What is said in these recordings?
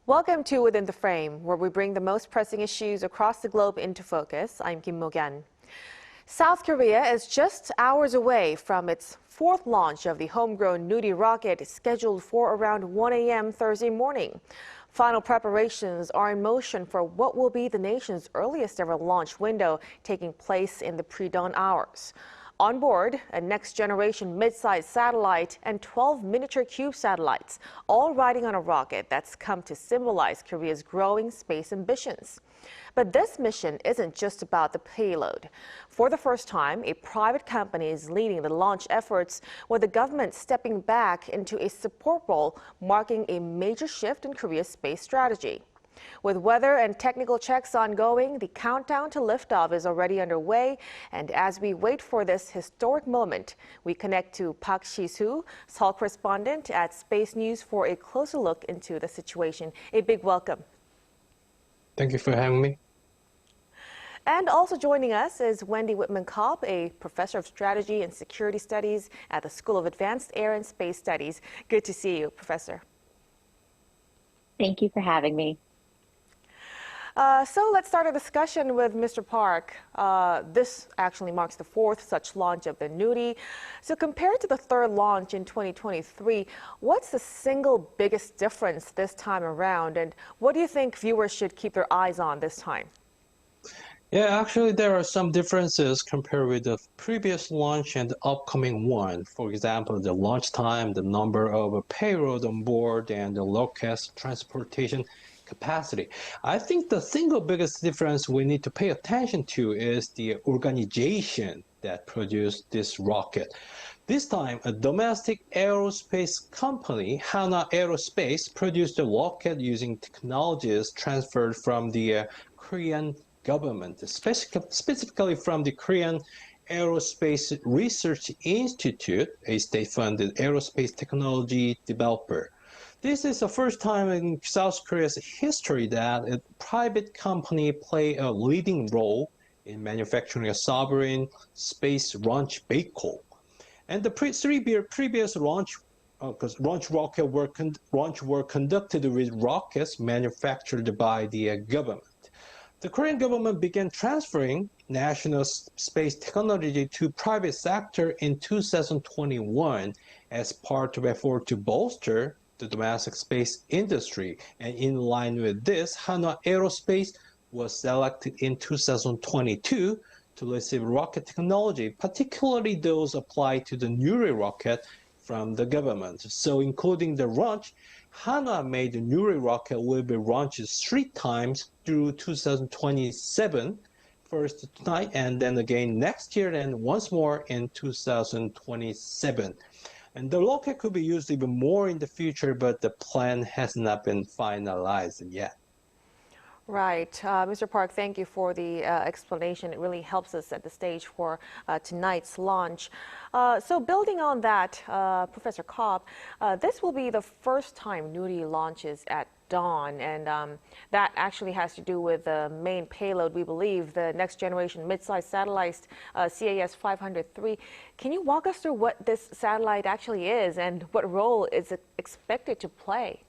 Welcome to Within the Frame, where we bring the most pressing issues across the globe into focus. I'm Kim Mok-yeon. South Korea is just hours away from its fourth launch of the homegrown Nuri rocket, scheduled for around 1 a.m. Thursday morning. Final preparations are in motion for what will be the nation's earliest ever launch window, taking place in the pre-dawn hours. Onboard, a next-generation mid-sized satellite and 12 miniature cube satellites, all riding on a rocket that's come to symbolize Korea's growing space ambitions. But this mission isn't just about the payload. For the first time, a private company is leading the launch efforts, with the government stepping back into a support role, marking a major shift in Korea's space strategy. With weather and technical checks ongoing, the countdown to liftoff is already underway. And as we wait for this historic moment, we connect to Park Si-soo, Seoul correspondent at Space News, for a closer look into the situation. A big welcome. Thank you for having me. And also joining us is Wendy Whitman-Cobb, a professor of strategy and security studies at the School of Advanced Air and Space Studies. Good to see you, Professor. Thank you for having me. So let's start a discussion with Mr. Park. This actually marks the fourth such launch of the Nuri. So compared to the third launch in 2023, what's the single biggest difference this time around? And what do you think viewers should keep their eyes on this time? Yeah, actually, there are some differences compared with the previous launch and the upcoming one. For example, the launch time, the number of payload on board, and the rocket transportation capacity. I think the single biggest difference we need to pay attention to is the organization that produced this rocket. This time, a domestic aerospace company, Hana Aerospace, produced a rocket using technologies transferred from the Korean government, specifically from the Korean Aerospace Research Institute, a state-funded aerospace technology developer. This is the first time in South Korea's history that a private company played a leading role in manufacturing a sovereign space launch vehicle. And the previous launch were conducted with rockets manufactured by the government. The Korean government began transferring national space technology to private sector in 2021 as part of effort to bolster the domestic space industry. And in line with this, Hana Aerospace was selected in 2022 to receive rocket technology, particularly those applied to the Nuri rocket from the government. So including the launch, Hana made the Nuri rocket will be launched 3 times through 2027, first tonight and then again next year, and once more in 2027. And the rocket could be used even more in the future, but the plan has not been finalized yet. Right. Mr. Park, thank you for the explanation. It really helps us at the stage for tonight's launch. So building on that, Professor Cobb, this will be the first time Nuri launches at dawn, and that actually has to do with the main payload, we believe, the next generation mid-sized satellite, CAS 503. Can you walk us through what this satellite actually is and what role is it expected to play?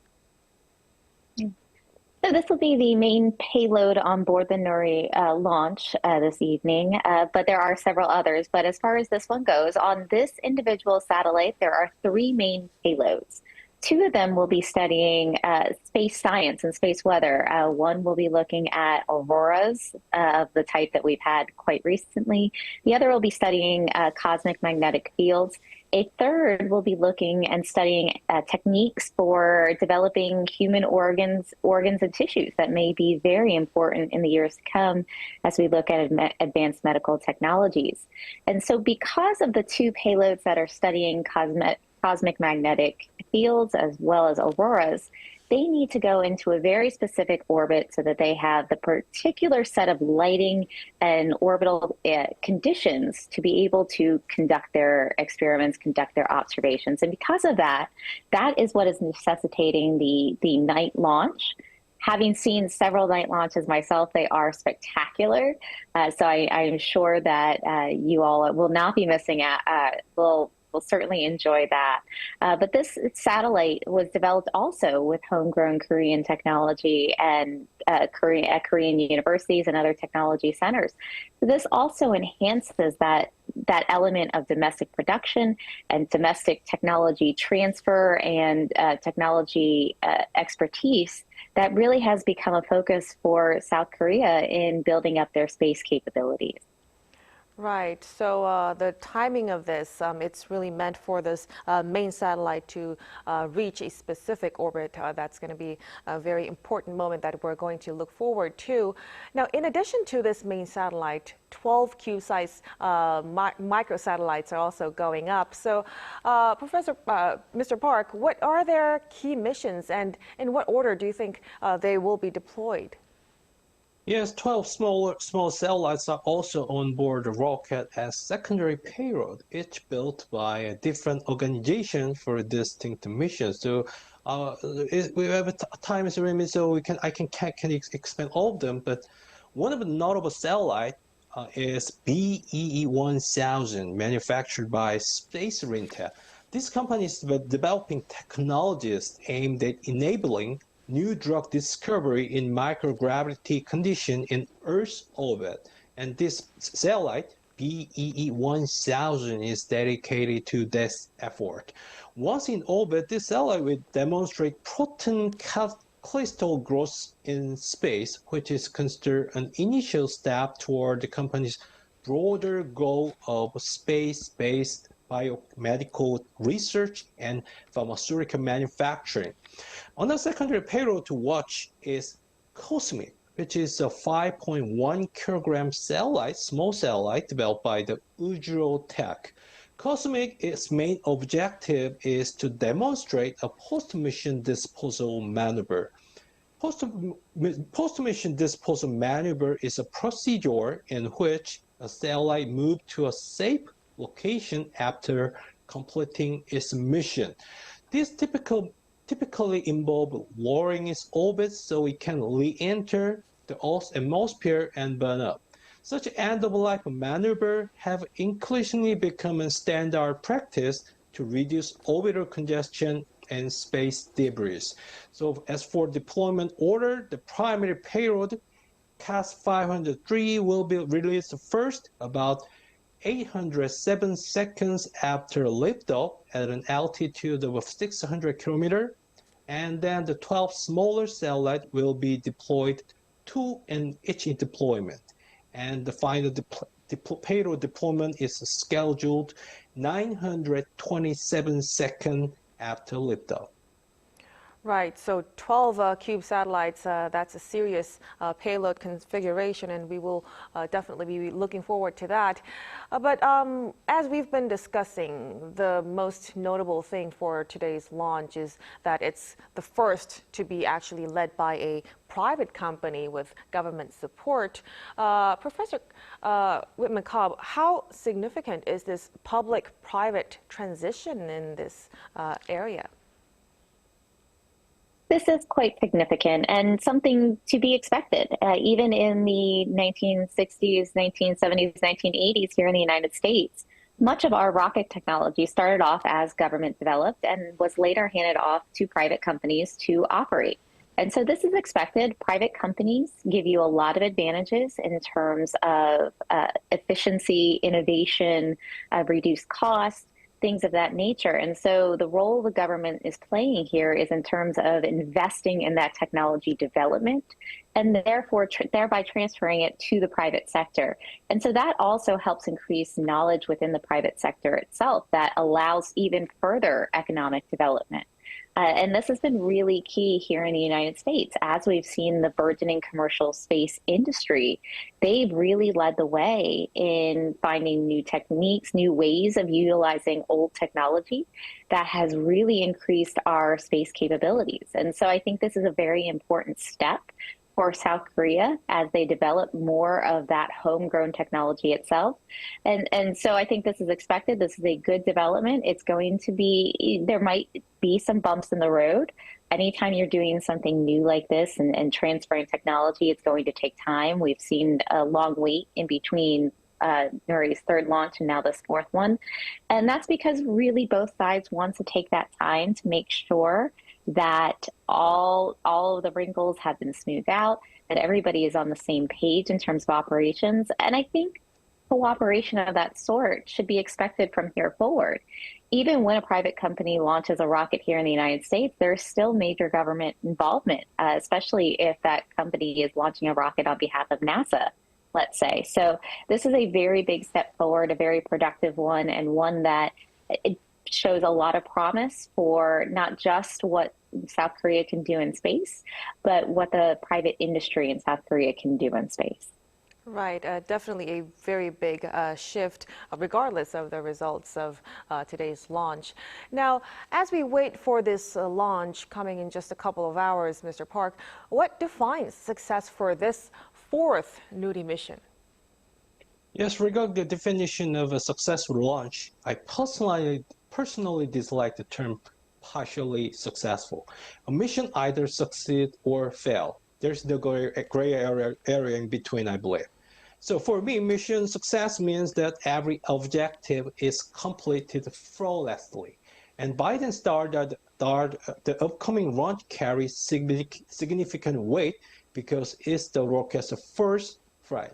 So this will be the main payload on board the Nuri launch this evening, but there are several others. But as far as this one goes, on this individual satellite, there are 3 main payloads. 2 of them will be studying space science and space weather. One will be looking at auroras of the type that we've had quite recently. The other will be studying cosmic magnetic fields. A third will be looking and studying techniques for developing human organs and tissues that may be very important in the years to come as we look at advanced medical technologies. And so because of the 2 payloads that are studying cosmic magnetic fields as well as auroras, they need to go into a very specific orbit so that they have the particular set of lighting and orbital conditions to be able to conduct their experiments, conduct their observations. And because of that, that is what is necessitating the night launch. Having seen several night launches myself, they are spectacular. So I am sure that you all will not be missing out, will will certainly enjoy that. But this satellite was developed also with homegrown Korean technology and at Korean universities and other technology centers. So this also enhances that element of domestic production and domestic technology transfer and technology expertise that really has become a focus for South Korea in building up their space capabilities. Right. So the timing of this, it's really meant for this main satellite to reach a specific orbit. That's going to be a very important moment that we're going to look forward to. Now, in addition to this main satellite, 12 cube-size microsatellites are also going up. So, Mr. Park, what are their key missions, and in what order do you think they will be deployed? Yes, 12 small satellites are also on board the rocket as secondary payload, each built by a different organization for distinct missions. So we have a time limit, so I can explain all of them. But one of the notable satellites is BEE-1000, manufactured by Space Rintel. This company is developing technologies aimed at enabling new drug discovery in microgravity condition in Earth's orbit. And this satellite, BEE-1000, is dedicated to this effort. Once in orbit, this satellite will demonstrate proton crystal growth in space, which is considered an initial step toward the company's broader goal of space-based biomedical research and pharmaceutical manufacturing. Another secondary payload to watch is Cosmic, which is a 5.1 kilogram satellite, small satellite developed by the Ujurotek. Cosmic, its main objective is to demonstrate a post-mission disposal maneuver. Post-mission disposal maneuver is a procedure in which a satellite moves to a safe location after completing its mission. This typically involve lowering its orbit so it can re-enter the Earth's atmosphere and burn up. Such end-of-life maneuver have increasingly become a standard practice to reduce orbital congestion and space debris. So as for deployment order, the primary payload, CAS 503, will be released first about 807 seconds after liftoff at an altitude of 600 kilometers, and then the 12 smaller satellites will be deployed, 2 in each deployment. And the final payload deployment is scheduled 927 seconds after liftoff. Right, so 12 cube satellites, that's a serious payload configuration, and we will definitely be looking forward to that. But as we've been discussing, the most notable thing for today's launch is that it's the first to be actually led by a private company with government support. Professor Whitman-Cobb, how significant is this public-private transition in this area? This is quite significant and something to be expected. Even in the 1960s, 1970s, 1980s here in the United States, much of our rocket technology started off as government developed and was later handed off to private companies to operate. And so this is expected. Private companies give you a lot of advantages in terms of efficiency, innovation, reduced cost, things of that nature. And so the role the government is playing here is in terms of investing in that technology development and therefore thereby transferring it to the private sector. And so that also helps increase knowledge within the private sector itself that allows even further economic development. And this has been really key here in the United States. As we've seen the burgeoning commercial space industry, they've really led the way in finding new techniques, new ways of utilizing old technology that has really increased our space capabilities. And so I think this is a very important step for South Korea as they develop more of that homegrown technology itself. And so I think this is expected. This is a good development. It's going to be, there might be some bumps in the road. Anytime you're doing something new like this and transferring technology, it's going to take time. We've seen a long wait in between Nuri's third launch and now this fourth one. And that's because really both sides want to take that time to make sure that all of the wrinkles have been smoothed out, that everybody is on the same page in terms of operations. And I think cooperation of that sort should be expected from here forward. Even when a private company launches a rocket here in the United States, there's still major government involvement, especially if that company is launching a rocket on behalf of NASA, let's say. So this is a very big step forward, a very productive one, and one that it shows a lot of promise for not just what South Korea can do in space, but what the private industry in South Korea can do in space. Right, definitely a very big shift, regardless of the results of today's launch. Now, as we wait for this launch coming in just a couple of hours, Mr. Park, what defines success for this fourth Nuri mission? Yes, regarding the definition of a successful launch, I personally dislike the term partially successful. A mission either succeed or fail. There's the gray area in between, I believe. So for me, mission success means that every objective is completed flawlessly. And by the start, the upcoming launch carries significant weight because it's the rocket's first flight.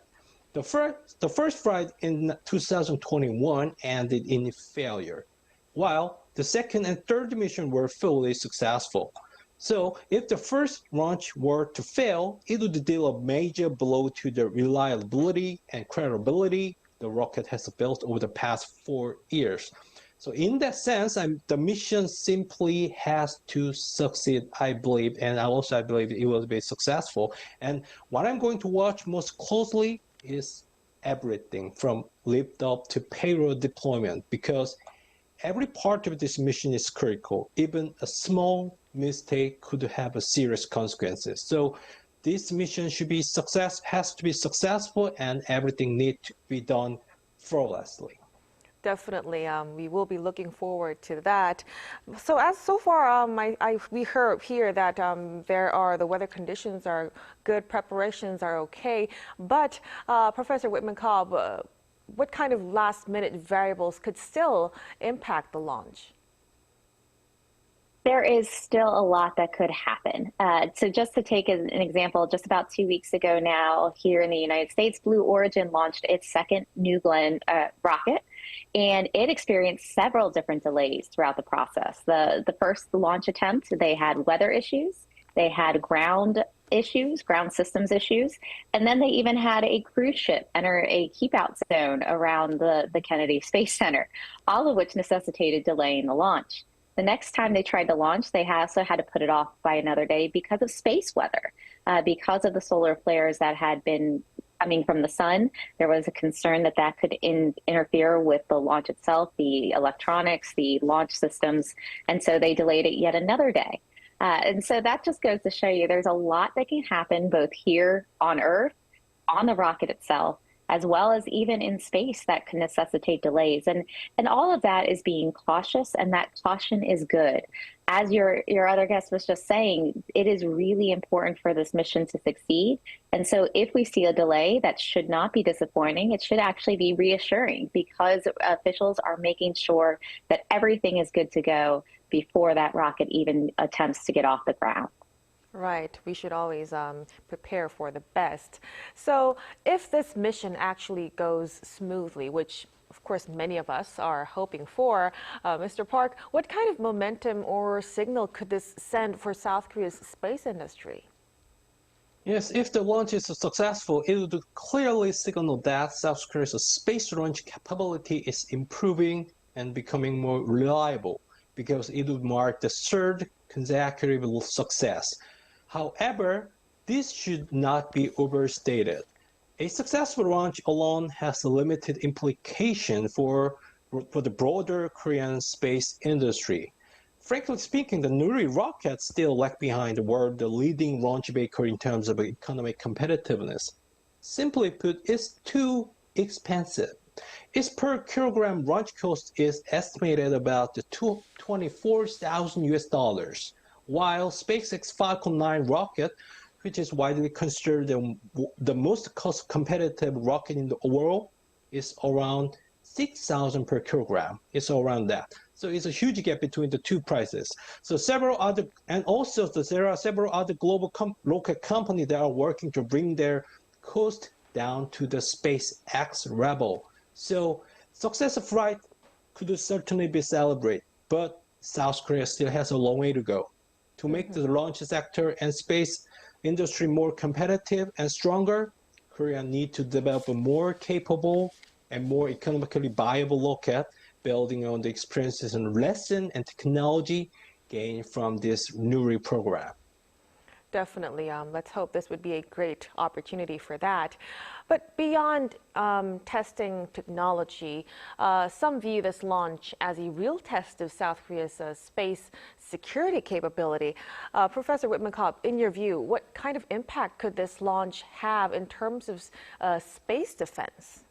The first flight in 2021 ended in failure, while the second and third mission were fully successful. So if the first launch were to fail, it would deal a major blow to the reliability and credibility the rocket has built over the past 4 years. So in that sense, the mission simply has to succeed, I believe, and I believe it will be successful. And what I'm going to watch most closely is everything from liftoff to payload deployment, because every part of this mission is critical. Even a small mistake could have serious consequences. So this mission has to be successful, and everything needs to be done flawlessly. Definitely, we will be looking forward to that. So far, we heard here that the weather conditions are good, preparations are okay. But Professor Whitman-Cobb, what kind of last-minute variables could still impact the launch? There is still a lot that could happen. So just to take an example, just about 2 weeks ago now, here in the United States, Blue Origin launched its second New Glenn rocket, and it experienced several different delays throughout the process. The first launch attempt, they had weather issues, they had ground systems issues, and then they even had a cruise ship enter a keep-out zone around the Kennedy Space Center, all of which necessitated delaying the launch. The next time they tried to launch, they also had to put it off by another day because of space weather, because of the solar flares that had been coming from the sun. There was a concern that could interfere with the launch itself, the electronics, the launch systems, and so they delayed it yet another day. And so that just goes to show you there's a lot that can happen both here on Earth, on the rocket itself, as well as even in space that can necessitate delays. And all of that is being cautious, and that caution is good. As your other guest was just saying, it is really important for this mission to succeed. And so if we see a delay, that should not be disappointing. It should actually be reassuring, because officials are making sure that everything is good to go before that rocket even attempts to get off the ground. Right. We should always prepare for the best. So if this mission actually goes smoothly, which of course many of us are hoping for, Mr. Park, what kind of momentum or signal could this send for South Korea's space industry? Yes, if the launch is successful, it would clearly signal that South Korea's space launch capability is improving and becoming more reliable, because it would mark the third consecutive success. However, this should not be overstated. A successful launch alone has a limited implication for the broader Korean space industry. Frankly speaking, the Nuri rocket still lag behind the world, the leading launch vehicle in terms of economic competitiveness. Simply put, it's too expensive. Its per kilogram launch cost is estimated about $24,000, while SpaceX Falcon 9 rocket, which is widely considered the most cost-competitive rocket in the world, is around 6,000 per kilogram. It's around that. So it's a huge gap between the two prices. So there are several other global local companies that are working to bring their cost down to the SpaceX level. So success flight could certainly be celebrated, but South Korea still has a long way to go. To make the launch sector and space industry more competitive and stronger, Korea needs to develop a more capable and more economically viable rocket, building on the experiences and lesson and technology gained from this Nuri program. Definitely. Let's hope this would be a great opportunity for that. But beyond testing technology, some view this launch as a real test of South Korea's space security capability. Professor Whitman-Kopp, in your view, what kind of impact could this launch have in terms of space defense?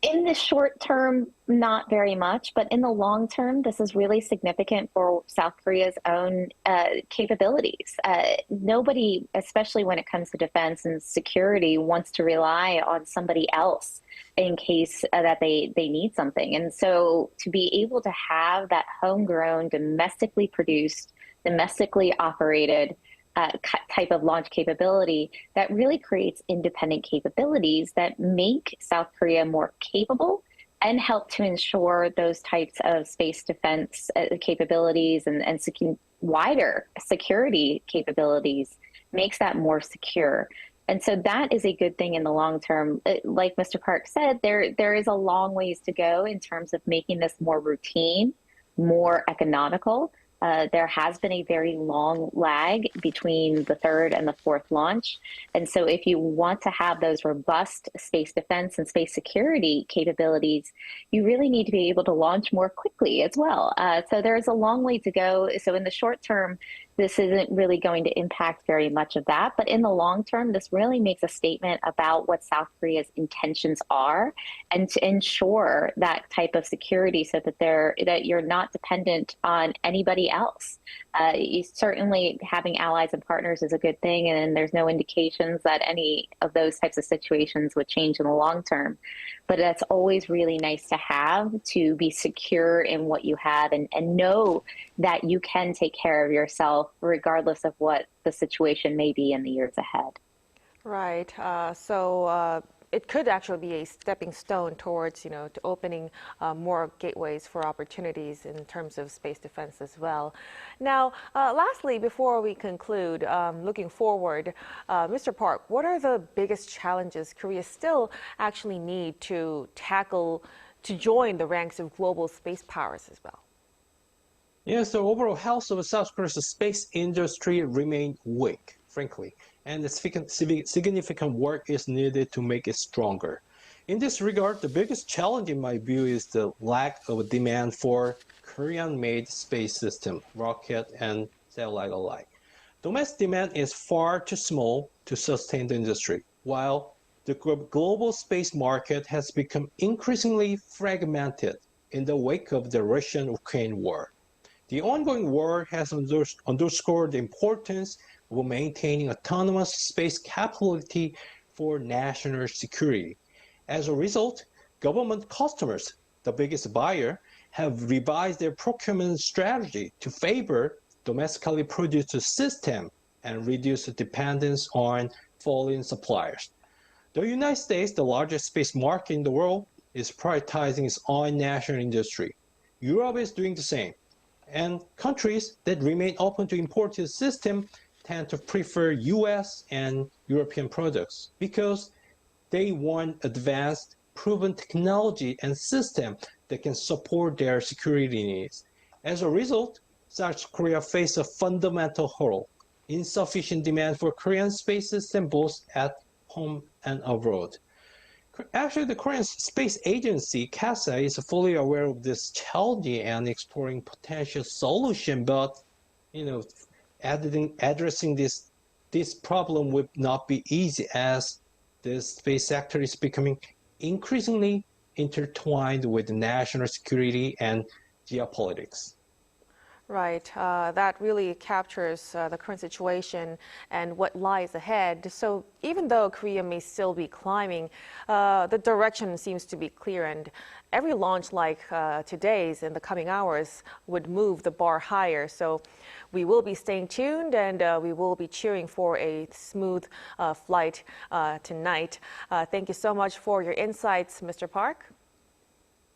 In the short term, not very much, but in the long term, this is really significant for South Korea's own capabilities. Nobody, especially when it comes to defense and security, wants to rely on somebody else in case that they need something. And so to be able to have that homegrown, domestically produced, domestically operated type of launch capability that really creates independent capabilities that make South Korea more capable and help to ensure those types of space defense capabilities and wider security capabilities makes that more secure. And so that is a good thing in the long term. Like Mr. Park said, there is a long ways to go in terms of making this more routine, more economical. There has been a very long lag between the third and the fourth launch. And so if you want to have those robust space defense and space security capabilities, you really need to be able to launch more quickly as well. So there's a long way to go. So in the short term, this isn't really going to impact very much of that. But in the long term, this really makes a statement about what South Korea's intentions are and to ensure that type of security so that you're not dependent on anybody else. Certainly having allies and partners is a good thing, and there's no indications that any of those types of situations would change in the long term. But that's always really nice to have, to be secure in what you have and know that you can take care of yourself regardless of what the situation may be in the years ahead. Right. So it could actually be a stepping stone towards, to opening more gateways for opportunities in terms of space defense as well. Now, lastly, before we conclude, looking forward, Mr. Park, what are the biggest challenges Korea still actually need to tackle to join the ranks of global space powers as well? Yeah, so overall health of South Korea's space industry remained weak, frankly, and significant work is needed to make it stronger. In this regard, the biggest challenge in my view is the lack of demand for Korean-made space system, rocket and satellite alike. Domestic demand is far too small to sustain the industry, while the global space market has become increasingly fragmented in the wake of the Russian-Ukraine war. The ongoing war has underscored the importance of maintaining autonomous space capability for national security. As a result, government customers, the biggest buyer, have revised their procurement strategy to favor domestically produced systems and reduce dependence on foreign suppliers. The United States, the largest space market in the world, is prioritizing its own national industry. Europe is doing the same. And countries that remain open to imported systems tend to prefer US and European products because they want advanced, proven technology and systems that can support their security needs. As a result, South Korea faces a fundamental hurdle: insufficient demand for Korean space systems both at home and abroad. Actually, the Korean Space Agency, KASA, is fully aware of this challenge and exploring potential solution, but addressing this problem would not be easy as the space sector is becoming increasingly intertwined with national security and geopolitics. Right, that really captures the current situation and what lies ahead. So even though Korea may still be climbing, the direction seems to be clear, and every launch like today's in the coming hours would move the bar higher. So we will be staying tuned, and we will be cheering for a smooth flight tonight. Thank you so much for your insights, Mr. Park.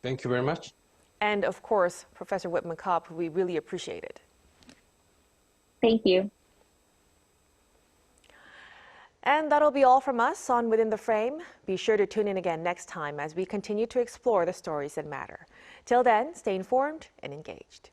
Thank you very much. And of course, Professor Whitman-Kopp, we really appreciate it. Thank you. And that'll be all from us on Within the Frame. Be sure to tune in again next time as we continue to explore the stories that matter. Till then, stay informed and engaged.